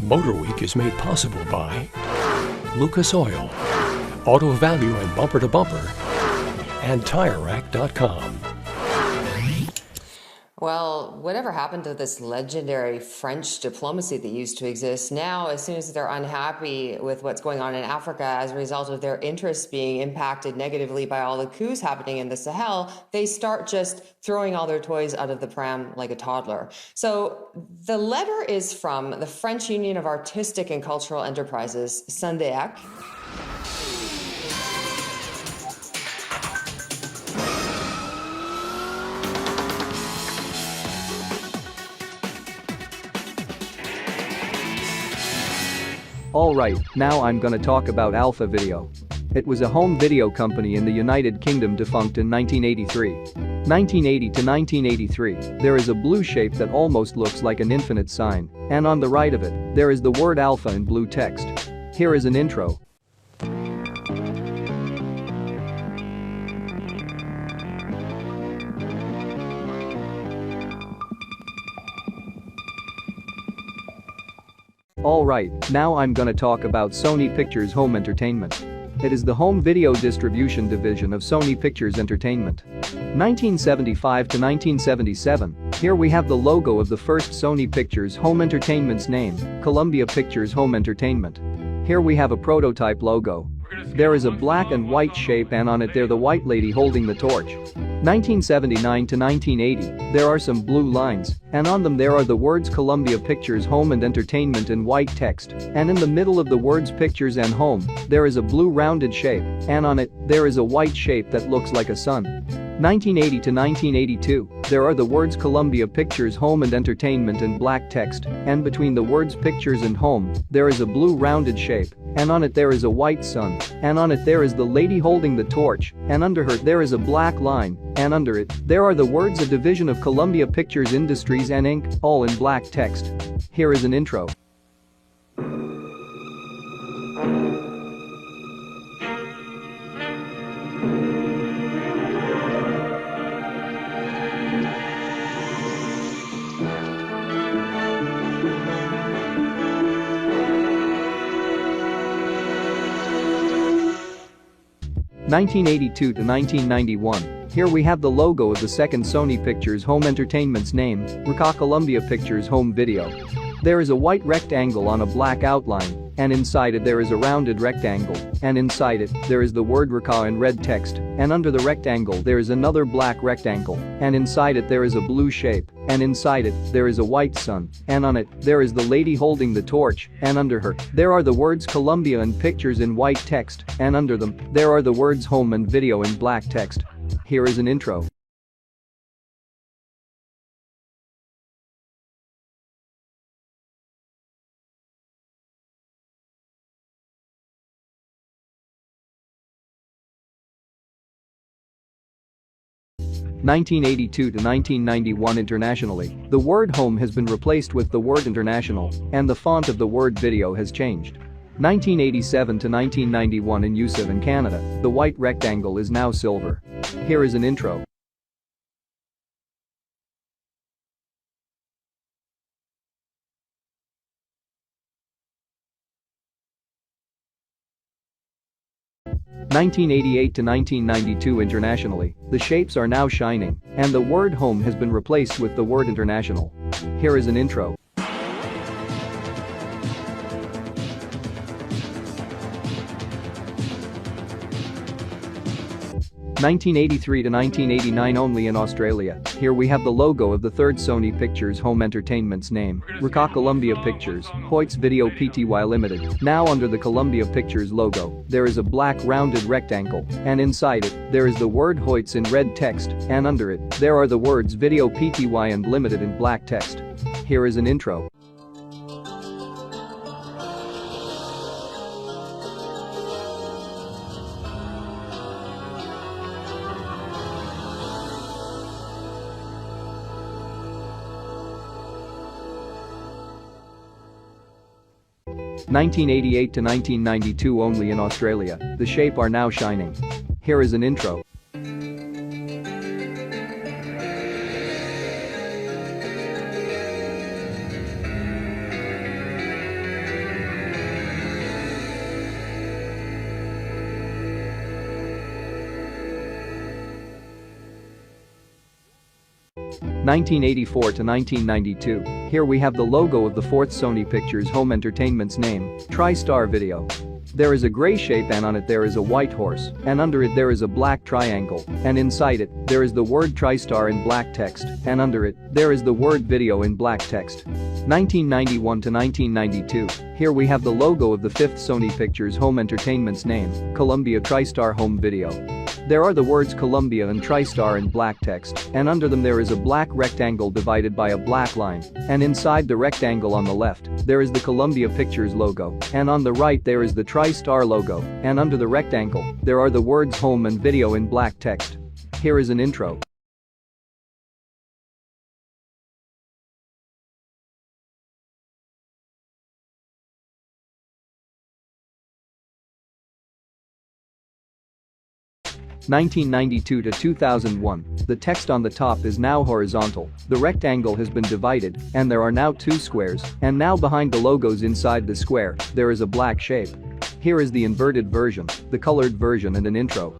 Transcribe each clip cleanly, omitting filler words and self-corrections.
Motor Week is made possible by Lucas Oil, Auto Value and Bumper to Bumper, and TireRack.com. Well, whatever happened to this legendary French diplomacy that used to exist? Now, as soon as they're unhappy with what's going on in Africa as a result of their interests being impacted negatively by all the coups happening in the Sahel, they start just throwing all their toys out of the pram like a toddler. So the letter is from the French Union of Artistic and Cultural Enterprises, SYNDEAC. Alright, now I'm gonna talk about Alpha Video. It was a home video company in the United Kingdom defunct in 1983. 1980 to 1983, there is a blue shape that almost looks like an infinite sign, and on the right of it, there is the word Alpha in blue text. Here is an intro. Alright, now I'm gonna talk about Sony Pictures Home Entertainment. It is the home video distribution division of Sony Pictures Entertainment. 1975 to 1977, here we have the logo of the first Sony Pictures Home Entertainment's name, Columbia Pictures Home Entertainment. Here we have a prototype logo. There is a black and white shape and on it there the white lady holding the torch. 1979 to 1980, there are some blue lines, and on them there are the words Columbia Pictures Home and Entertainment in white text, and in the middle of the words Pictures and Home, there is a blue rounded shape, and on it, there is a white shape that looks like a sun. 1980 to 1982, there are the words Columbia Pictures Home and Entertainment in black text, and between the words Pictures and Home, there is a blue rounded shape, and on it there is a white sun, and on it there is the lady holding the torch, and under her there is a black line, and under it, there are the words A Division of Columbia Pictures Industries and Inc., all in black text. Here is an intro. (1982 to 1991). Here we have the logo of the second Sony Pictures Home Entertainment's name, RCA Columbia Pictures Home Video. There is a white rectangle on a black outline, and inside it there is a rounded rectangle, and inside it, there is the word RCA in red text, and under the rectangle there is another black rectangle, and inside it there is a blue shape, and inside it, there is a white sun, and on it, there is the lady holding the torch, and under her, there are the words Columbia and Pictures in white text, and under them, there are the words Home and Video in black text. Here is an intro. (1982 to 1991) internationally, the word home has been replaced with the word international, and the font of the word video has changed. 1987 to 1991 in use in Canada, the white rectangle is now silver. Here is an intro. (1988 to 1992) internationally, the shapes are now shining, and the word home has been replaced with the word international. Here is an intro. 1983 to 1989 only in Australia. Here we have the logo of the third Sony Pictures Home Entertainment's name, RCA Columbia Pictures, Hoyts Video Pty Limited. Now under the Columbia Pictures logo, there is a black rounded rectangle, and inside it, there is the word Hoyts in red text, and under it, there are the words Video Pty and Limited in black text. Here is an intro. (1988 to 1992 only in Australia, the shape are now shining. Here is an intro. 1984 to 1992. Here we have the logo of the fourth Sony Pictures Home Entertainment's name, TriStar Video. There is a gray shape and on it there is a white horse, and under it there is a black triangle, and inside it, there is the word TriStar in black text, and under it, there is the word video in black text. 1991 to 1992. Here we have the logo of the fifth Sony Pictures Home Entertainment's name, Columbia TriStar Home Video. There are the words Columbia and TriStar in black text, and under them there is a black rectangle divided by a black line, and inside the rectangle on the left, there is the Columbia Pictures logo, and on the right there is the TriStar logo, and under the rectangle, there are the words home and video in black text. Here is an intro. (1992 to 2001). The text on the top is now horizontal, the rectangle has been divided, and there are now two squares, and now behind the logos inside the square, there is a black shape. Here is the inverted version, the colored version and an intro.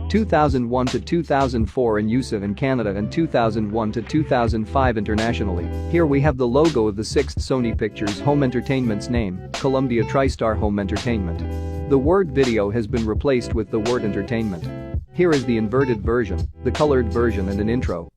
(2001 to 2004) in use in Canada and 2001 to 2005 internationally. Here we have the logo of the sixth Sony Pictures Home Entertainment's name, Columbia TriStar Home Entertainment. The word video has been replaced with the word entertainment. Here is the inverted version, the colored version and an intro.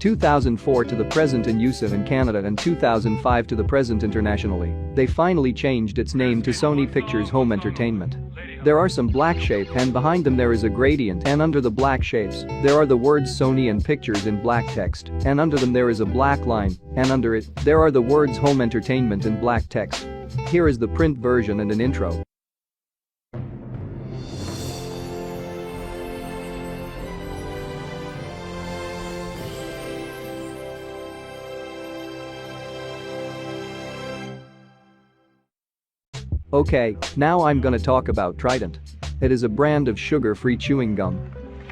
(2004 to the present in use in Canada and 2005 to the present internationally). They finally changed its name to Sony Pictures Home Entertainment. There are some black shape and behind them there is a gradient, and under the black shapes, there are the words Sony and Pictures in black text, and under them there is a black line, and under it, there are the words Home Entertainment in black text. Here is the print version and an intro. Okay, now I'm gonna talk about Trident. It is a brand of sugar-free chewing gum.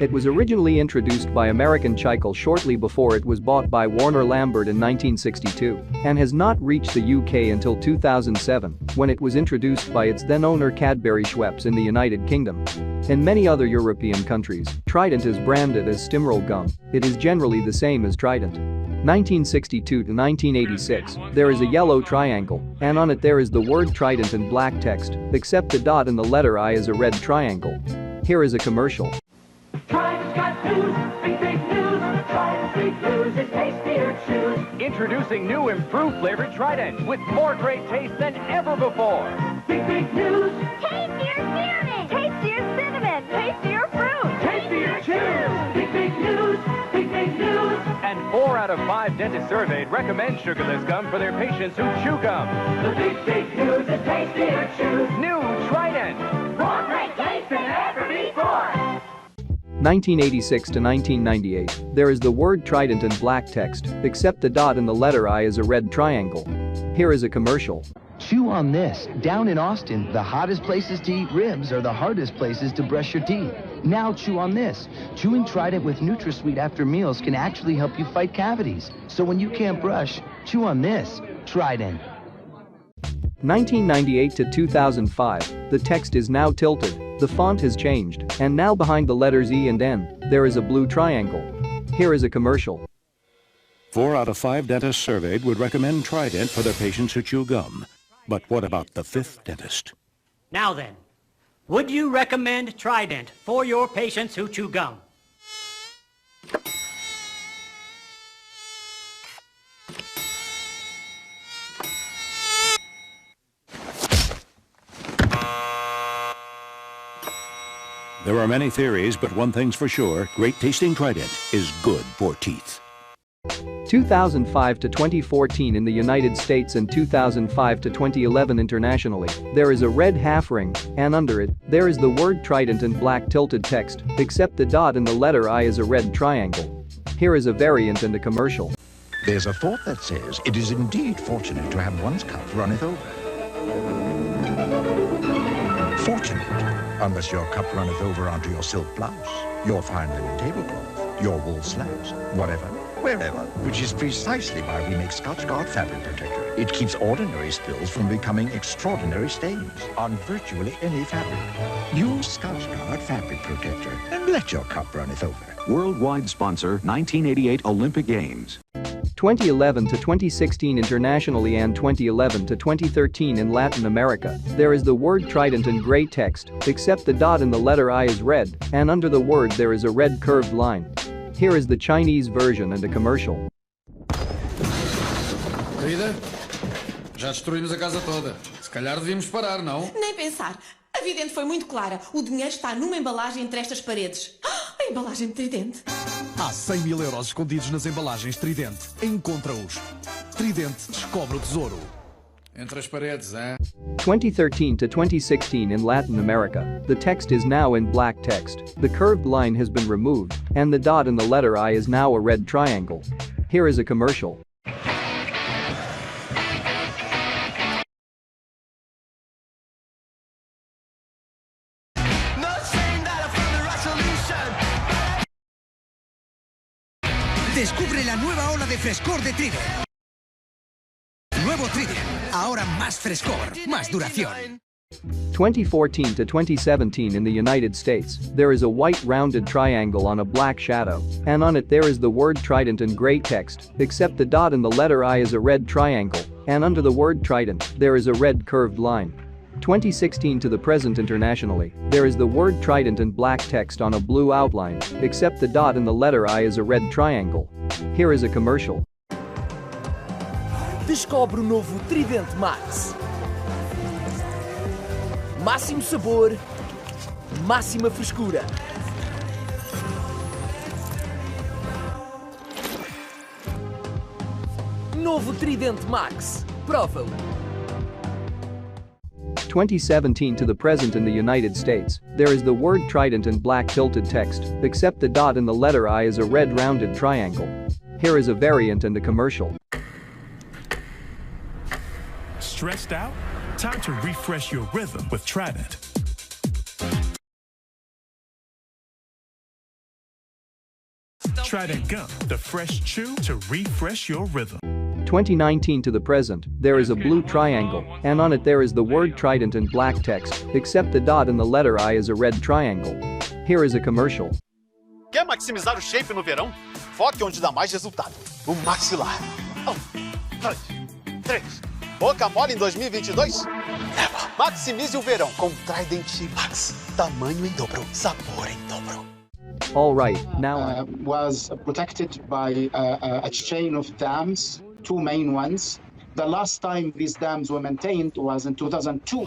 It was originally introduced by American Chicle shortly before it was bought by Warner Lambert in 1962, and has not reached the UK until 2007, when it was introduced by its then-owner Cadbury Schweppes in the United Kingdom. In many other European countries, Trident is branded as Stimroll gum. It is generally the same as Trident. 1962 to 1986, there is a yellow triangle, and on it there is the word Trident in black text, except the dot and the letter I is a red triangle. Here is a commercial. Trident's got news, big news. Trident's big news is tastier chews. Introducing new improved flavored Trident with more great taste than ever before. Big news. Tastier spearmint! Tastier cinnamon! Tastier fruit! Tastier chews. Big news. Big news. And 4 out of 5 dentists surveyed recommend sugarless gum for their patients who chew gum. The big news is tastier chews. New Trident. More great taste than ever before. 1986 to 1998, there is the word Trident in black text, except the dot and the letter I is a red triangle. Here is a commercial. Chew on this. Down in Austin, the hottest places to eat ribs are the hardest places to brush your teeth. Now chew on this. Chewing Trident with NutraSweet after meals can actually help you fight cavities. So when you can't brush, chew on this. Trident. 1998 to 2005, the text is now tilted, the font has changed, and now behind the letters E and N, there is a blue triangle. Here is a commercial. 4 out of 5 dentists surveyed would recommend Trident for their patients who chew gum. But what about the 5th dentist? Now then, would you recommend Trident for your patients who chew gum? There are many theories, but one thing's for sure, great tasting Trident is good for teeth. 2005 to 2014 in the United States and 2005 to 2011 internationally, there is a red half ring, and under it, there is the word Trident in black tilted text, except the dot and the letter I is a red triangle. Here is a variant and a commercial. There's a thought that says it is indeed fortunate to have one's cup runneth over. Fortunate, unless your cup runneth over onto your silk blouse, your fine linen tablecloth, your wool slabs, whatever, wherever, which is precisely why we make Scotchgard Fabric Protector. It keeps ordinary spills from becoming extraordinary stains on virtually any fabric. Use Scotchgard Fabric Protector and let your cup runneth over. Worldwide sponsor, 1988 Olympic Games. 2011 to 2016 internationally and 2011 to 2013 in Latin America. There is the word Trident in gray text, except the dot in the letter I is red, and under the word there is a red curved line. Here is the Chinese version and a commercial. Querida, já destruímos a casa toda. Se calhar devíamos parar, não? Nem pensar. A vidente foi muito clara. O dinheiro está numa embalagem entre estas paredes. A embalagem de Trident. Há 100.000 euros escondidos nas embalagens Trident. Encontra-os. Trident descobre o tesouro. Entre as paredes, hein? 2013 to 2016 in Latin America. The text is now in black text. The curved line has been removed, and the dot in the letter I is now a red triangle. Here is a commercial. Descubre la nueva ola de frescor de Trident. Nuevo Trident, ahora más frescor, más duración. 2014 to 2017 in the United States, there is a white rounded triangle on a black shadow, and on it there is the word Trident in gray text, except the dot in the letter I is a red triangle, and under the word Trident, there is a red curved line. 2016 to the present internationally, there is the word Trident in black text on a blue outline, except the dot in the letter I is a red triangle. Here is a commercial. Descobre o novo Trident Max. Máximo sabor, máxima frescura. Novo Trident Max. Prova-o. 2017 to the present in the United States, there is the word Trident in black tilted text, except the dot in the letter I is a red rounded triangle. Here is a variant and a commercial. Stressed out? Time to refresh your rhythm with Trident. Trident Gum, the fresh chew to refresh your rhythm. 2019 to the present, there is a blue triangle, and on it there is the word Trident in black text, except the dot in the letter I is a red triangle. Here is a commercial. Quer maximizar o shape no verão? Foque onde dá mais resultado. O maxilar. 1, 2, 3. Boca mole em 2022? Maximize o verão com Trident Max. Tamanho em dobro, sabor em dobro. All right, now was protected by a chain of dams, two main ones. The last time these dams were maintained was in 2002.